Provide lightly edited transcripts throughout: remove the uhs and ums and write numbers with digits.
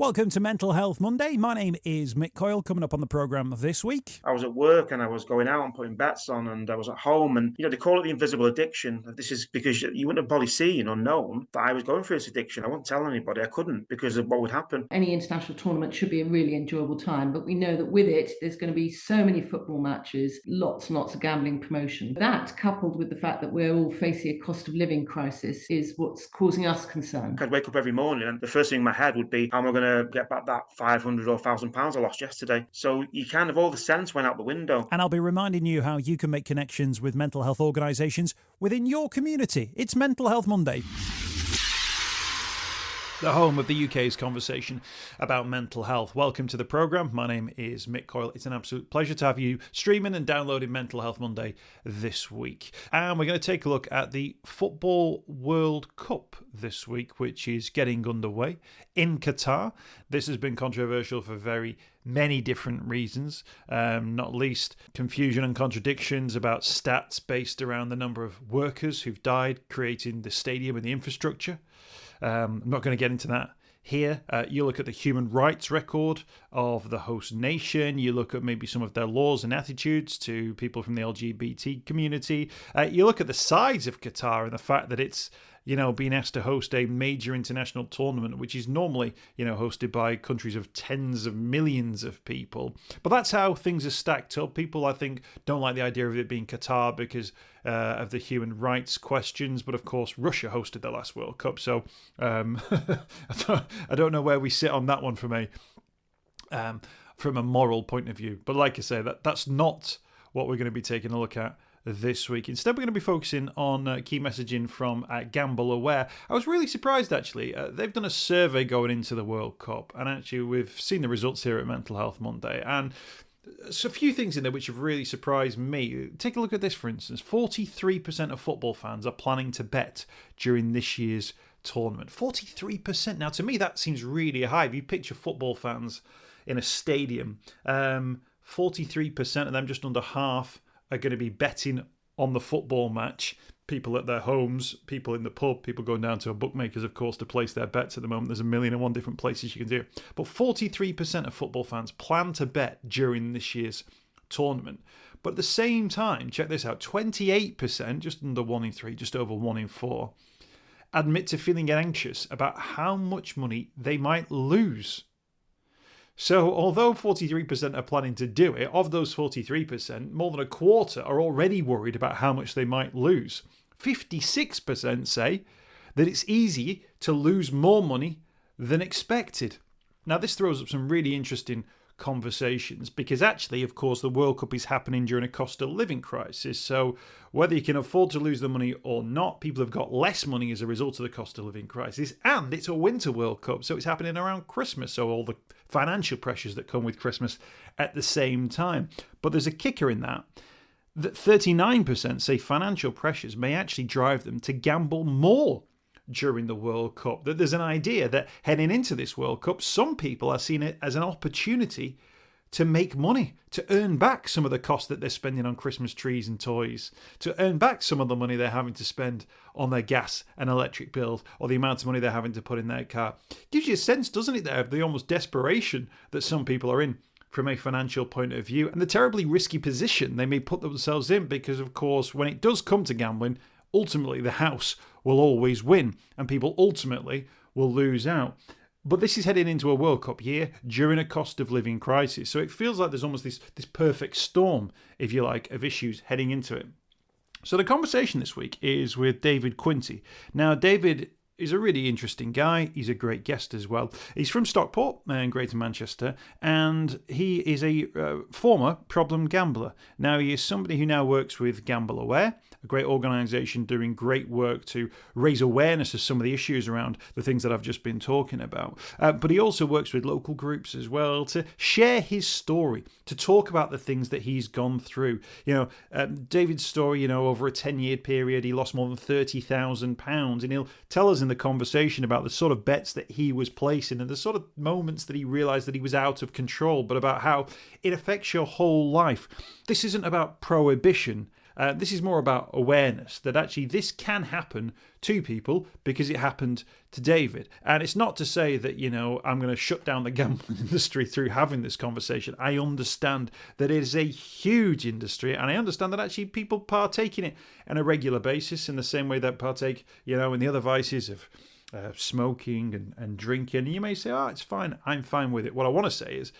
Welcome to Mental Health Monday. My name is Mick Coyle. Coming up on the programme this week. I was at work and I was going out and putting bets on, and I was at home, and they call it the invisible addiction. This is because you wouldn't have probably seen or known that I was going through this addiction. I wouldn't tell anybody. I couldn't because of what would happen. Any international tournament should be a really enjoyable time, but we know that with it, there's going to be so many football matches, lots and lots of gambling promotion. That, coupled with the fact that we're all facing a cost of living crisis, is what's causing us concern. I'd wake up every morning and the first thing in my head would be, how am I going to get back that 500 or £1,000 I lost yesterday? So you kind of, all the sense went out the window. And I'll be reminding you how you can make connections with mental health organisations within your community. It's Mental Health Monday. The home of the UK's conversation about mental health. Welcome to the programme. My name is Mick Coyle. It's an absolute pleasure to have you streaming and downloading Mental Health Monday this week. And we're going to take a look at the Football World Cup this week, which is getting underway in Qatar. This has been controversial for very many different reasons, not least confusion and contradictions about stats based around the number of workers who've died creating the stadium and the infrastructure. I'm not going to get into that here. You look at the human rights record of the host nation. You look at maybe some of their laws and attitudes to people from the LGBT community. You look at the size of Qatar and the fact that it's, being asked to host a major international tournament, which is normally, hosted by countries of tens of millions of people. But that's how things are stacked up. People, I think, don't like the idea of it being Qatar because of the human rights questions. But of course, Russia hosted the last World Cup. So I don't know where we sit on that one from a moral point of view. But like I say, that's not what we're going to be taking a look at this week. Instead, we're going to be focusing on key messaging from Gamble Aware. I was really surprised, actually. They've done a survey going into the World Cup, and actually we've seen the results here at Mental Health Monday, and there's a few things in there which have really surprised me. Take a look at this, for instance. 43% of football fans are planning to bet during this year's tournament. 43%. Now, to me, that seems really high. If you picture football fans in a stadium, 43% of them, just under half, are going to be betting on the football match. People at their homes, people in the pub, people going down to a bookmakers, of course, to place their bets at the moment. There's 1,001 different places you can do it. But 43% of football fans plan to bet during this year's tournament. But at the same time, check this out, 28%, just under 1 in 3, just over 1 in 4, admit to feeling anxious about how much money they might lose. So, although 43% are planning to do it, of those 43%, more than a quarter are already worried about how much they might lose. 56% say that it's easy to lose more money than expected. Now, this throws up some really interesting conversations because actually, of course, the World Cup is happening during a cost of living crisis. So whether you can afford to lose the money or not, people have got less money as a result of the cost of living crisis. And it's a winter World Cup, so it's happening around Christmas. So all the financial pressures that come with Christmas at the same time. But there's a kicker in that 39% say financial pressures may actually drive them to gamble more during the World Cup. That there's an idea that heading into this World Cup, some people are seeing it as an opportunity to make money, to earn back some of the cost that they're spending on Christmas trees and toys, to earn back some of the money they're having to spend on their gas and electric bills, or the amount of money they're having to put in their car. Gives you a sense, doesn't it, there, of the almost desperation that some people are in from a financial point of view, and the terribly risky position they may put themselves in because, of course, when it does come to gambling, ultimately the house will always win and people ultimately will lose out. But this is heading into a World Cup year during a cost of living crisis. So it feels like there's almost this perfect storm, if you like, of issues heading into it. So the conversation this week is with David Quinti. Now, David is a really interesting guy. He's a great guest as well. He's from Stockport in Greater Manchester, and he is a former problem gambler. Now, he is somebody who now works with Gamble Aware, a great organisation doing great work to raise awareness of some of the issues around the things that I've just been talking about. But he also works with local groups as well to share his story, to talk about the things that he's gone through. David's story, over a 10-year period, he lost more than £30,000, and he'll tell us in the conversation about the sort of bets that he was placing and the sort of moments that he realised that he was out of control, but about how it affects your whole life. This isn't about prohibition. This is more about awareness that actually this can happen to people because it happened to David. And it's not to say that, I'm going to shut down the gambling industry through having this conversation. I understand that it is a huge industry, and I understand that actually people partake in it on a regular basis in the same way that partake, in the other vices of smoking and drinking. And you may say, oh, it's fine. I'm fine with it. What I want to say is,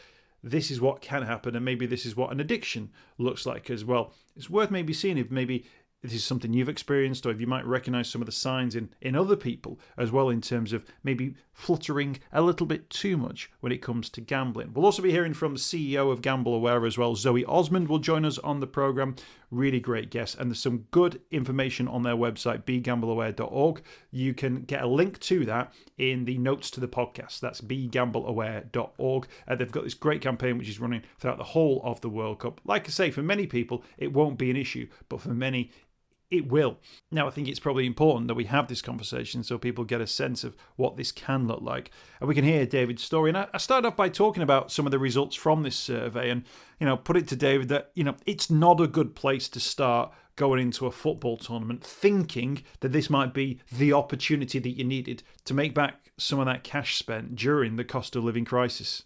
this is what can happen, and maybe this is what an addiction looks like as well. It's worth maybe seeing if maybe this is something you've experienced, or if you might recognize some of the signs in other people as well, in terms of maybe fluttering a little bit too much when it comes to gambling. We'll also be hearing from the CEO of Gamble Aware as well. Zoe Osmond will join us on the program. Really great guest, and there's some good information on their website, begambleaware.org. You can get a link to that in the notes to the podcast. That's begambleaware.org. They've got this great campaign which is running throughout the whole of the World Cup. Like I say, for many people, it won't be an issue, but for many, it will. Now, I think it's probably important that we have this conversation so people get a sense of what this can look like. And we can hear David's story. And I started off by talking about some of the results from this survey and, put it to David that, it's not a good place to start going into a football tournament thinking that this might be the opportunity that you needed to make back some of that cash spent during the cost of living crisis.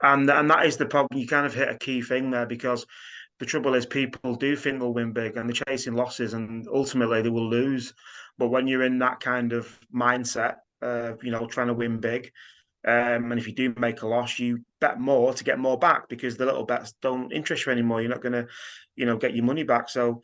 And that is the problem. You kind of hit a key thing there, because the trouble is people do think they'll win big and they're chasing losses, and ultimately they will lose. But when you're in that kind of mindset, trying to win big, and if you do make a loss, you bet more to get more back, because the little bets don't interest you anymore. You're not going to, get your money back. So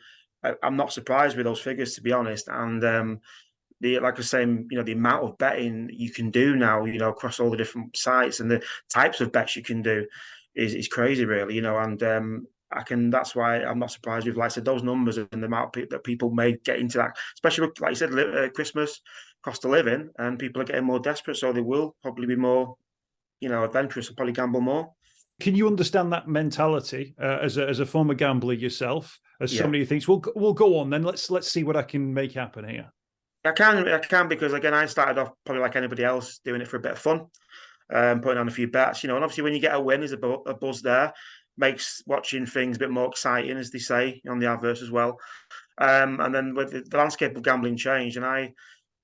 I'm not surprised with those figures, to be honest. And like I was saying, the amount of betting you can do now, across all the different sites, and the types of bets you can do is crazy, really. And that's why I'm not surprised with, like I said, those numbers and the amount that people may get into that, especially with, like you said, Christmas, cost of living, and people are getting more desperate, so they will probably be more, adventurous and probably gamble more. Can you understand that mentality as a former gambler yourself, as somebody who thinks, we'll go on then, let's see what I can make happen here? I can, because again, I started off probably like anybody else, doing it for a bit of fun, putting on a few bets, and obviously when you get a win, there's a buzz there. Makes watching things a bit more exciting, as they say on the adverts as well. And then with the landscape of gambling changed, and I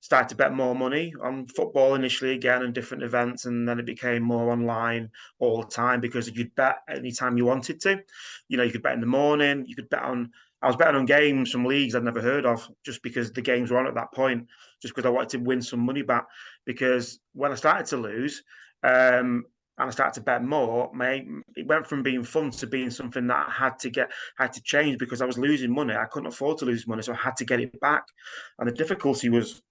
started to bet more money on football initially, again, and different events, and then it became more online all the time, because you'd bet anytime you wanted to. You could bet in the morning, you could bet on. I was betting on games from leagues I'd never heard of, just because the games were on at that point, just because I wanted to win some money back. Because when I started to lose, and I started to bet more, it went from being fun to being something that I had to change, because I was losing money. I couldn't afford to lose money, so I had to get it back. And the difficulty was,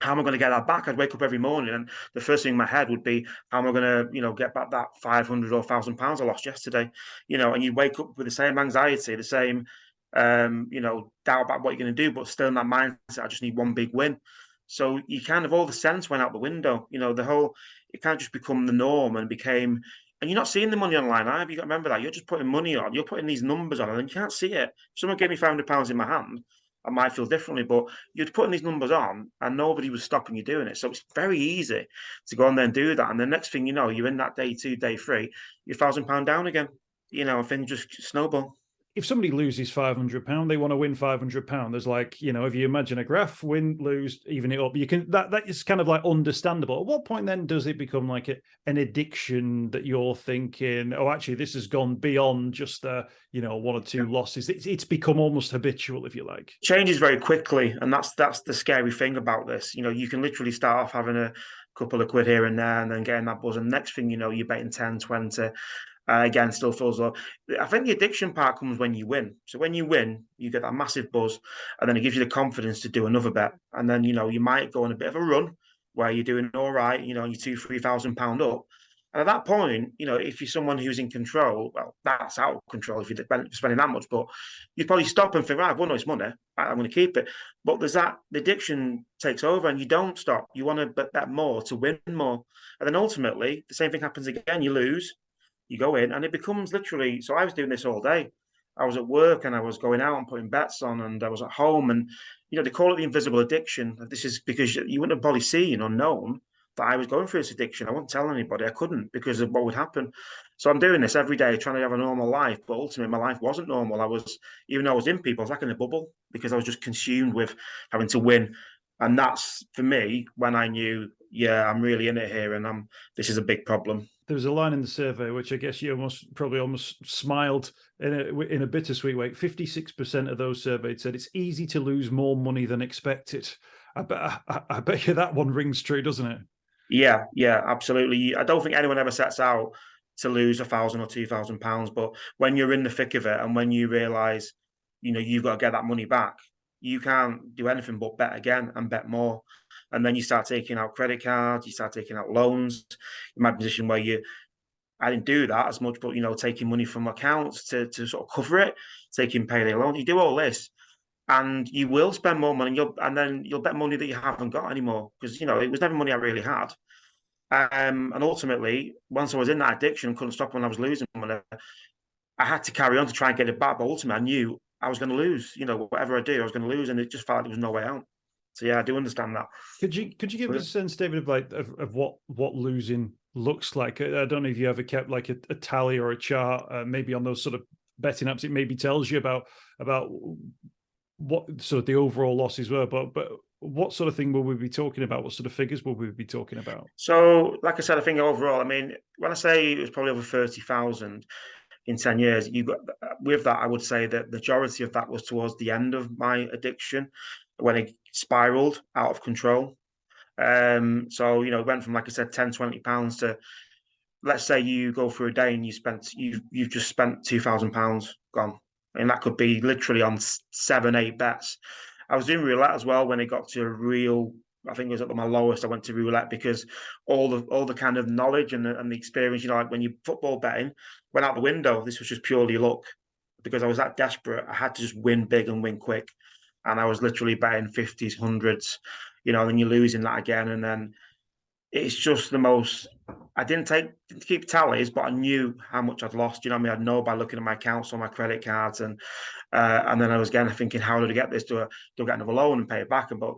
how am I going to get that back? I'd wake up every morning, and the first thing in my head would be, how am I going to, get back that £500 or £1,000 I lost yesterday? And you'd wake up with the same anxiety, the same, doubt about what you're going to do, but still in that mindset, I just need one big win. So you kind of, all the sense went out the window. It can't just become the norm, and became, and you're not seeing the money online either. You got to remember that. You're just putting money on, you're putting these numbers on, and then you can't see it. If someone gave me £500 in my hand, I might feel differently, but you're putting these numbers on and nobody was stopping you doing it. So it's very easy to go on there and do that. And the next thing you know, you're in that day 2, day 3, you're £1,000 down again, and things just snowball. If somebody loses £500, they want to win £500. There's like, if you imagine a graph, win, lose, even it up, you can, that is kind of like understandable. At what point then does it become like an addiction that you're thinking, oh, actually, this has gone beyond just the, 1 or 2 losses. It's become almost habitual, if you like. Changes very quickly. And that's the scary thing about this. You can literally start off having a couple of quid here and there, and then getting that buzz. And next thing you know, you're betting 10, 20. Again, still feels low. I think the addiction part comes when you win. So when you win, you get that massive buzz, and then it gives you the confidence to do another bet. And then, you might go on a bit of a run where you're doing all right, you're £2,000-3,000 up. And at that point, if you're someone who's in control, well, that's out of control if you're spending that much, but you'd probably stop and think, right, I've won all this money, I'm going to keep it. But the addiction takes over, and you don't stop. You want to bet more to win more. And then ultimately, the same thing happens again. You lose. You go in, and it becomes literally, so I was doing this all day. I was at work, and I was going out and putting bets on, and I was at home, and they call it the invisible addiction. This is because you wouldn't have probably seen or known that I was going through this addiction. I wouldn't tell anybody. I couldn't because of what would happen. So I'm doing this every day, trying to have a normal life. But ultimately, my life wasn't normal. Even though I was in people, I was like in a bubble because I was just consumed with having to win. And that's for me when I knew, yeah, I'm really in it here, and this is a big problem. There was a line in the survey which I guess you probably almost smiled in a bittersweet way. 56% of those surveyed said it's easy to lose more money than expected. I bet you that one rings true, doesn't it? Yeah, absolutely. I don't think anyone ever sets out to lose £1,000 or £2,000, but when you're in the thick of it and when you realise, you've got to get that money back, you can't do anything but bet again and bet more. And then you start taking out credit cards, you start taking out loans. You might be in a position where I didn't do that as much, but taking money from accounts to sort of cover it, taking payday loans. You do all this, and you will spend more money, and then you'll bet money that you haven't got anymore because it was never money I really had. And ultimately, once I was in that addiction, couldn't stop when I was losing money. I had to carry on to try and get it back, but ultimately, I knew I was going to lose. Whatever I do, I was going to lose, and it just felt like there was no way out. So yeah, I do understand that. Could you give us a sense, David, of what losing looks like? I don't know if you ever kept like a tally or a chart, maybe on those sort of betting apps. It maybe tells you about what sort of the overall losses were, but what sort of thing will we be talking about? What sort of figures will we be talking about? So, like I said, I think overall, when I say it was probably over 30,000 in 10 years, with that, I would say that the majority of that was towards the end of my addiction when it spiraled out of control. So, it went from, like I said, £10, £20 to, let's say you go through a day and you've just spent £2,000 gone. And that could be literally on 7, 8 bets. I was doing roulette as well when it got to a real, I think it was at my lowest. I went to roulette because all the kind of knowledge and the experience, like when you football betting, went out the window. This was just purely luck because I was that desperate. I had to just win big and win quick. And I was literally betting 50s, 100s, and then you're losing that again. And then it's just the most. I didn't keep tallies, but I knew how much I'd lost. I'd know by looking at my accounts on my credit cards, and then I was again thinking, how did I get this? Do I get another loan and pay it back? But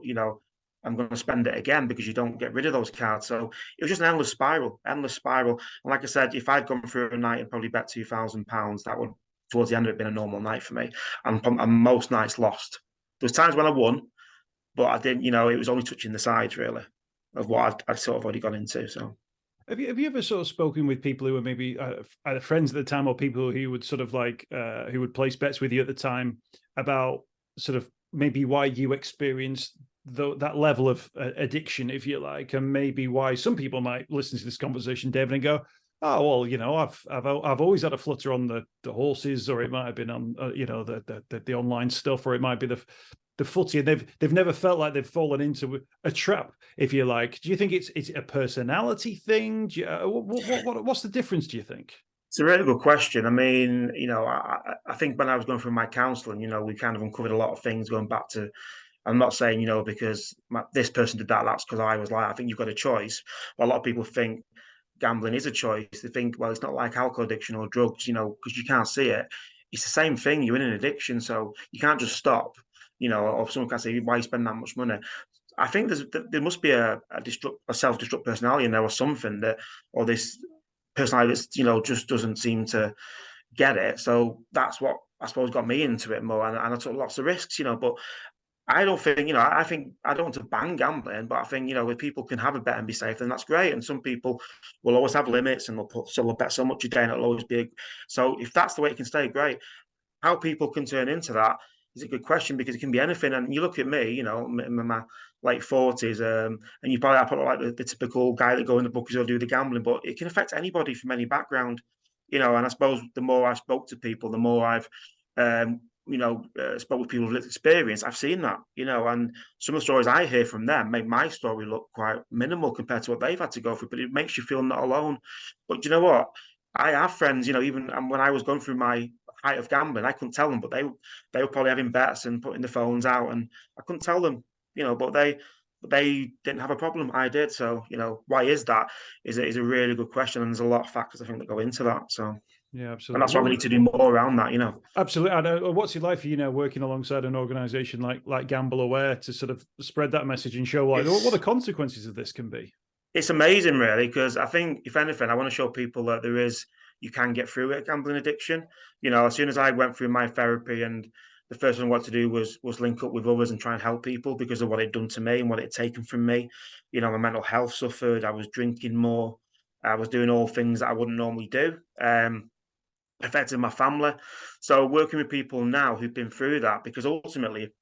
I'm going to spend it again because you don't get rid of those cards. So it was just an endless spiral. And like I said, if I'd gone through a night and probably bet £2,000, that would towards the end of it been a normal night for me. And most nights lost. There was times when I won, but I didn't. It was only touching the sides really of what I'd sort of already gone into. So. Have you ever sort of spoken with people who were maybe either friends at the time or people who would sort of like who would place bets with you at the time about sort of maybe why you experienced that level of addiction, if you like, and maybe why some people might listen to this conversation, David, and go, "Oh, well, I've always had a flutter on the horses, or it might have been on the online stuff, or it might be the footy, and they've never felt like they've fallen into a trap, if you like." Do you think it's a personality thing? What's the difference, do you think? It's a really good question. I think when I was going through my counselling, we kind of uncovered a lot of things going back to. I'm not saying, because this person did that, that's because I was like, I think you've got a choice. But a lot of people think gambling is a choice. They think, well, it's not like alcohol addiction or drugs, because you can't see it. It's the same thing. You're in an addiction, so you can't just stop. Or someone can say, why you spend that much money? I think there must be a self-destruct personality in there or something or this personality that's, just doesn't seem to get it. So that's what I suppose got me into it more. And I took lots of risks, but I don't think, I think I don't want to ban gambling, but I think, if people can have a bet and be safe, then that's great. And some people will always have limits and they'll bet so much a day and it'll always be. So if that's the way it can stay, great. How people can turn into that is a good question because it can be anything. And you look at me, in my late 40s, and you probably like the typical guy that go in the bookies or do the gambling, but it can affect anybody from any background, and I suppose the more I spoke to people, the more I've, spoke with people with experience, I've seen that, and some of the stories I hear from them make my story look quite minimal compared to what they've had to go through, but it makes you feel not alone. But you know what? I have friends, even when I was going through my height of gambling, I couldn't tell them, but they were probably having bets and putting the phones out, and I couldn't tell them, but they didn't have a problem. I did. So, why is that? Is a really good question, and there's a lot of factors I think that go into that. So. Yeah, absolutely. And that's why we need to do more around that, Absolutely. And what's it like for you working alongside an organisation like Gamble Aware to sort of spread that message and show what the consequences of this can be? It's amazing, really, because I think, if anything, I want to show people that you can get through it, gambling addiction. As soon as I went through my therapy, and the first thing I wanted to do was link up with others and try and help people because of what it'd done to me and what it had taken from me. My mental health suffered. I was drinking more. I was doing all things that I wouldn't normally do. Affected my family. So working with people now who've been through that, because ultimately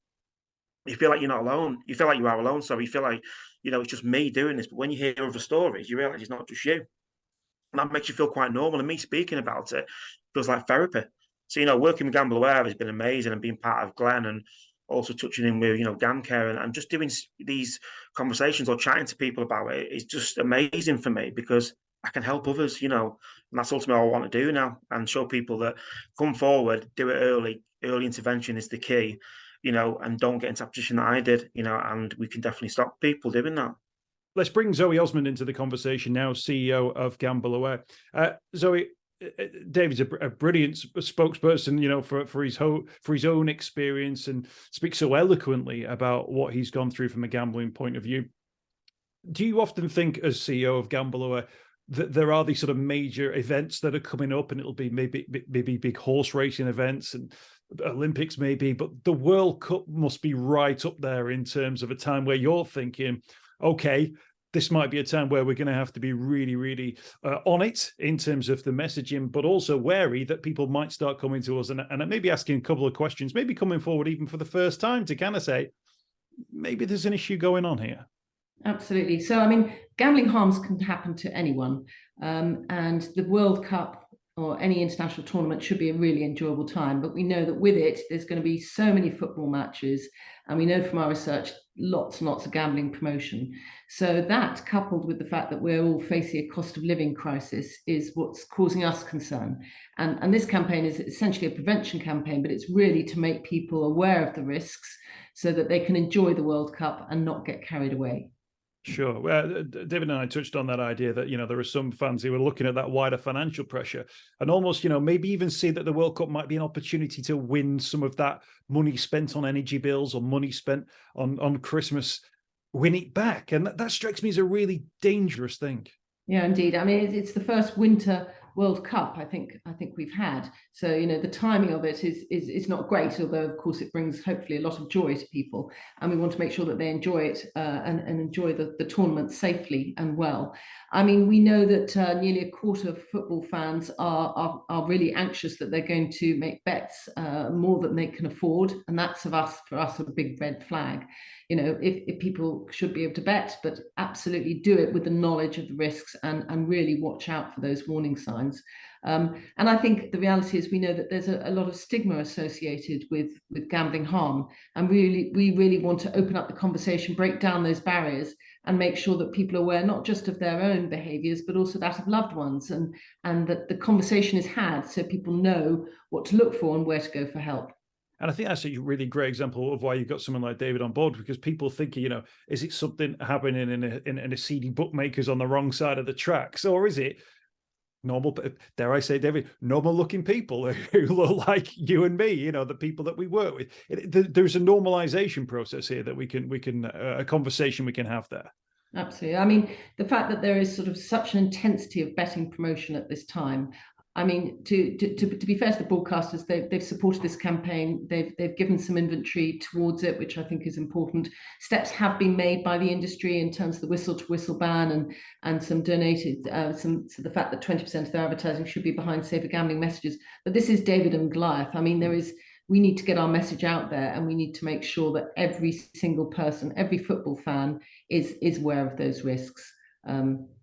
you feel like you're not alone. You feel like you are alone. So you feel like, it's just me doing this. But when you hear other stories, you realize it's not just you. And that makes you feel quite normal. And me speaking about it feels like therapy. So, working with Gamble Aware has been amazing, and being part of Glenn, and also touching in with, GamCare, and just doing these conversations or chatting to people about it is just amazing for me, because I can help others, and that's ultimately all I want to do now, and show people that come forward, do it early. Early intervention is the key, and don't get into a position that I did, and we can definitely stop people doing that. Let's bring Zoe Osmond into the conversation now, CEO of Gamble Aware. Zoe, David's a brilliant spokesperson, for his own experience, and speaks so eloquently about what he's gone through from a gambling point of view. Do you often think, as CEO of Gamble Aware, that there are these sort of major events that are coming up, and it'll be maybe big horse racing events and Olympics maybe, but the World Cup must be right up there in terms of a time where you're thinking, okay, this might be a time where we're going to have to be really, really on it in terms of the messaging, but also wary that people might start coming to us and maybe asking a couple of questions, maybe coming forward even for the first time to kind of say, maybe there's an issue going on here. Absolutely. So, gambling harms can happen to anyone. And the World Cup or any international tournament should be a really enjoyable time. But we know that with it, there's going to be so many football matches. And we know from our research, lots and lots of gambling promotion. So that, coupled with the fact that we're all facing a cost of living crisis, is what's causing us concern. And this campaign is essentially a prevention campaign, but it's really to make people aware of the risks so that they can enjoy the World Cup and not get carried away. Sure. David and I touched on that idea that, there are some fans who are looking at that wider financial pressure and almost, maybe even see that the World Cup might be an opportunity to win some of that money spent on energy bills or money spent on Christmas, win it back. And that strikes me as a really dangerous thing. Yeah, indeed. It's the first winter World Cup I think we've had. So, the timing of it is not great, although of course it brings hopefully a lot of joy to people, and we want to make sure that they enjoy it and enjoy the tournament safely and well. We know that nearly a quarter of football fans are really anxious that they're going to make bets more than they can afford, and that's for us a big red flag. If people should be able to bet, but absolutely do it with the knowledge of the risks and really watch out for those warning signs. And I think the reality is we know that there's a lot of stigma associated with gambling harm. And we really want to open up the conversation, break down those barriers, and make sure that people are aware not just of their own behaviours, but also that of loved ones, and that the conversation is had so people know what to look for and where to go for help. And I think that's a really great example of why you've got someone like David on board, because people think, is it something happening in a seedy bookmakers on the wrong side of the tracks, or is it normal, dare I say, David, normal looking people who look like you and me, the people that we work with? There's a normalization process here that we can a conversation we can have there. Absolutely. The fact that there is sort of such an intensity of betting promotion at this time, to be fair to the broadcasters, they've supported this campaign. They've given some inventory towards it, which I think is important. Steps have been made by the industry in terms of the whistle-to-whistle ban and some donated so the fact that 20% of their advertising should be behind safer gambling messages. But this is David and Goliath. We need to get our message out there, and we need to make sure that every single person, every football fan, is aware of those risks.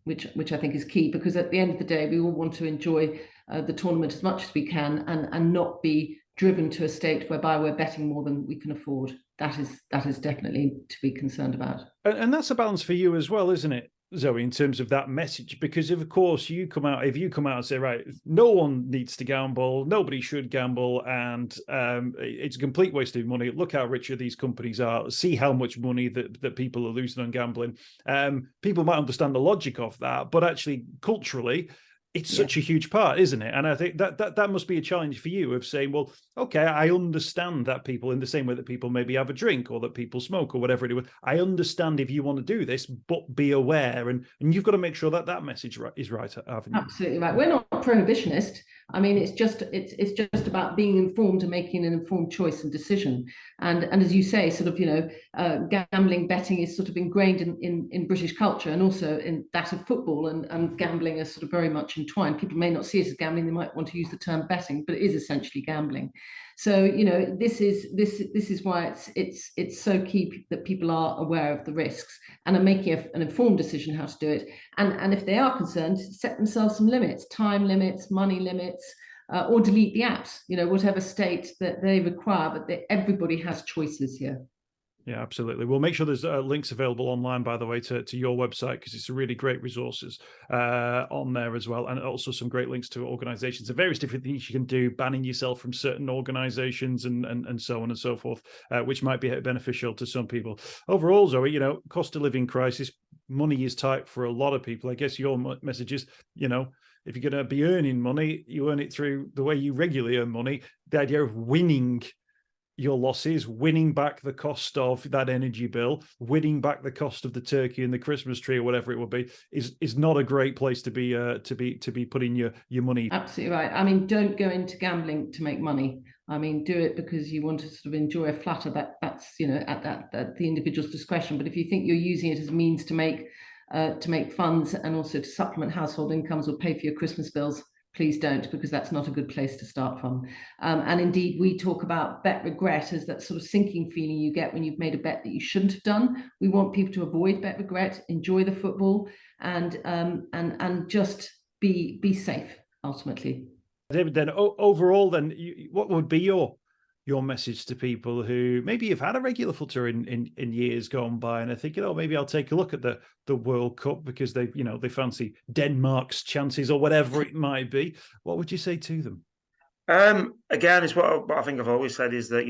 Which I think is key, because at the end of the day, we all want to enjoy the tournament as much as we can and not be driven to a state whereby we're betting more than we can afford. That is definitely to be concerned about. And that's a balance for you as well, isn't it, Zoe, in terms of that message? Because of course if you come out and say, right, no one needs to gamble, nobody should gamble, and it's a complete waste of money. Look how rich these companies are. See how much money that people are losing on gambling. People might understand the logic of that, but actually culturally, it's such a huge part, isn't it? And I think that must be a challenge for you of saying, well, okay, I understand that people, in the same way that people maybe have a drink or that people smoke or whatever it is, I understand if you want to do this, but be aware. And you've got to make sure that message is right, haven't you? Absolutely right. We're not prohibitionist. I mean, it's just about being informed and making an informed choice and decision. And as you say, sort of, gambling, betting is sort of ingrained in British culture, and also in that of football, and gambling are sort of very much entwined. People may not see it as gambling; they might want to use the term betting, but it is essentially gambling. So this is why it's so key that people are aware of the risks and are making an informed decision how to do it. And if they are concerned, set themselves some limits, time limits, money limits, or delete the apps, whatever state that they require, but everybody has choices here. Yeah, absolutely. We'll make sure there's links available online, by the way, to your website, because it's a really great resources on there as well. And also some great links to organizations and various different things you can do, banning yourself from certain organizations and so on and so forth, which might be beneficial to some people. Overall, Zoe, cost of living crisis, money is tight for a lot of people. I guess your message is, if you're going to be earning money, you earn it through the way you regularly earn money. The idea of winning your losses, winning back the cost of that energy bill, winning back the cost of the turkey and the Christmas tree or whatever it would be, is not a great place to be putting your money. Absolutely right. I mean, don't go into gambling to make money. I mean, do it because you want to sort of enjoy a flutter. That's at the individual's discretion. But if you think you're using it as a means to make funds and also to supplement household incomes or pay for your Christmas bills, please don't, because that's not a good place to start from. And indeed, we talk about bet regret as that sort of sinking feeling you get when you've made a bet that you shouldn't have done. We want people to avoid bet regret, enjoy the football, and just be safe ultimately. David, then overall, then what would be your message to people who maybe have had a regular footer in years gone by and are thinking, maybe I'll take a look at the World Cup because they fancy Denmark's chances or whatever it might be. What would you say to them? Again, it's what I think I've always said is that,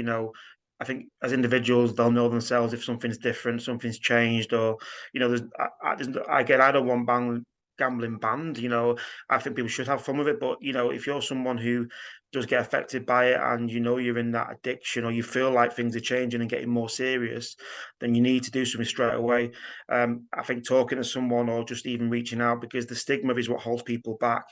I think as individuals, they'll know themselves if something's different, something's changed, or, I don't want gambling banned. I think people should have fun with it. But, if you're someone who does get affected by it and you're in that addiction or you feel like things are changing and getting more serious, then you need to do something straight away. I think talking to someone or just even reaching out, because the stigma is what holds people back.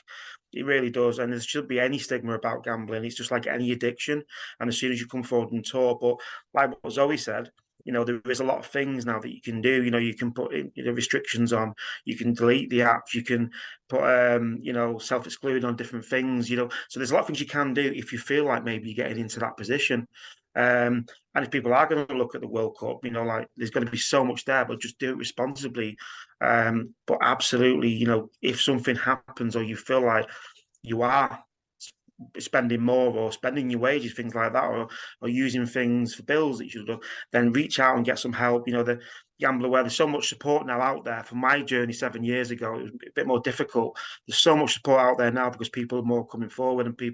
It really does. And there shouldn't be any stigma about gambling. It's just like any addiction. And as soon as you come forward and talk, but like what Zoe said, there is a lot of things now that you can do. You can put in, restrictions on, you can delete the apps, you can put, self-exclude on different things, so there's a lot of things you can do if you feel like maybe you're getting into that position. And if people are going to look at the World Cup, there's going to be so much there, but just do it responsibly. But absolutely, if something happens or you feel like you are spending more or spending your wages, things like that, or using things for bills that you should have done, then reach out and get some help. The Gambler Aware, there's so much support now out there. For my journey 7 years ago, it was a bit more difficult. There's so much support out there now because people are more coming forward and we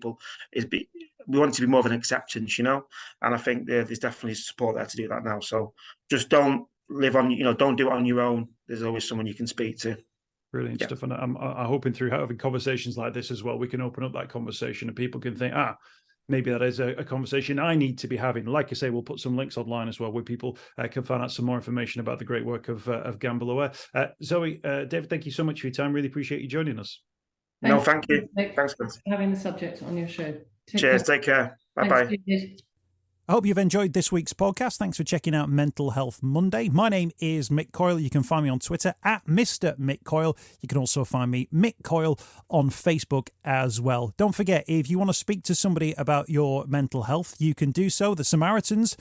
want it to be more of an acceptance, and I think there's definitely support there to do that now. So just don't live on, don't do it on your own. There's always someone you can speak to. Brilliant stuff. And I'm hoping through having conversations like this as well, we can open up that conversation and people can think, maybe that is a conversation I need to be having. Like I say, we'll put some links online as well where people can find out some more information about the great work of Gamble Aware. Zoe, David, thank you so much for your time. Really appreciate you joining us. Thank you. Thanks for having the subject on your show. Cheers. Take care. Bye-bye. I hope you've enjoyed this week's podcast. Thanks for checking out Mental Health Monday. My name is Mick Coyle. You can find me on Twitter at Mr. Mick Coyle. You can also find me, Mick Coyle, on Facebook as well. Don't forget, if you want to speak to somebody about your mental health, you can do so. The Samaritans,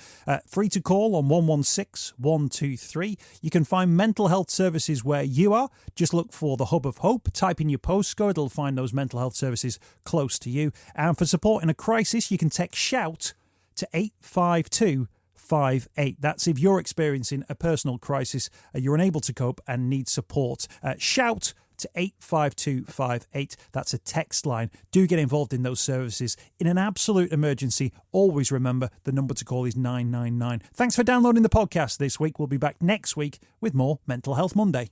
free to call on 116 123. You can find mental health services where you are. Just look for the Hub of Hope. Type in your postcode. It'll find those mental health services close to you. And for support in a crisis, you can text SHOUT to 85258. That's if you're experiencing a personal crisis, you're unable to cope and need support. Shout to 85258. That's a text line. Do get involved in those services. In an absolute emergency, always remember the number to call is 999. Thanks for downloading the podcast this week. We'll be back next week with more Mental Health Monday.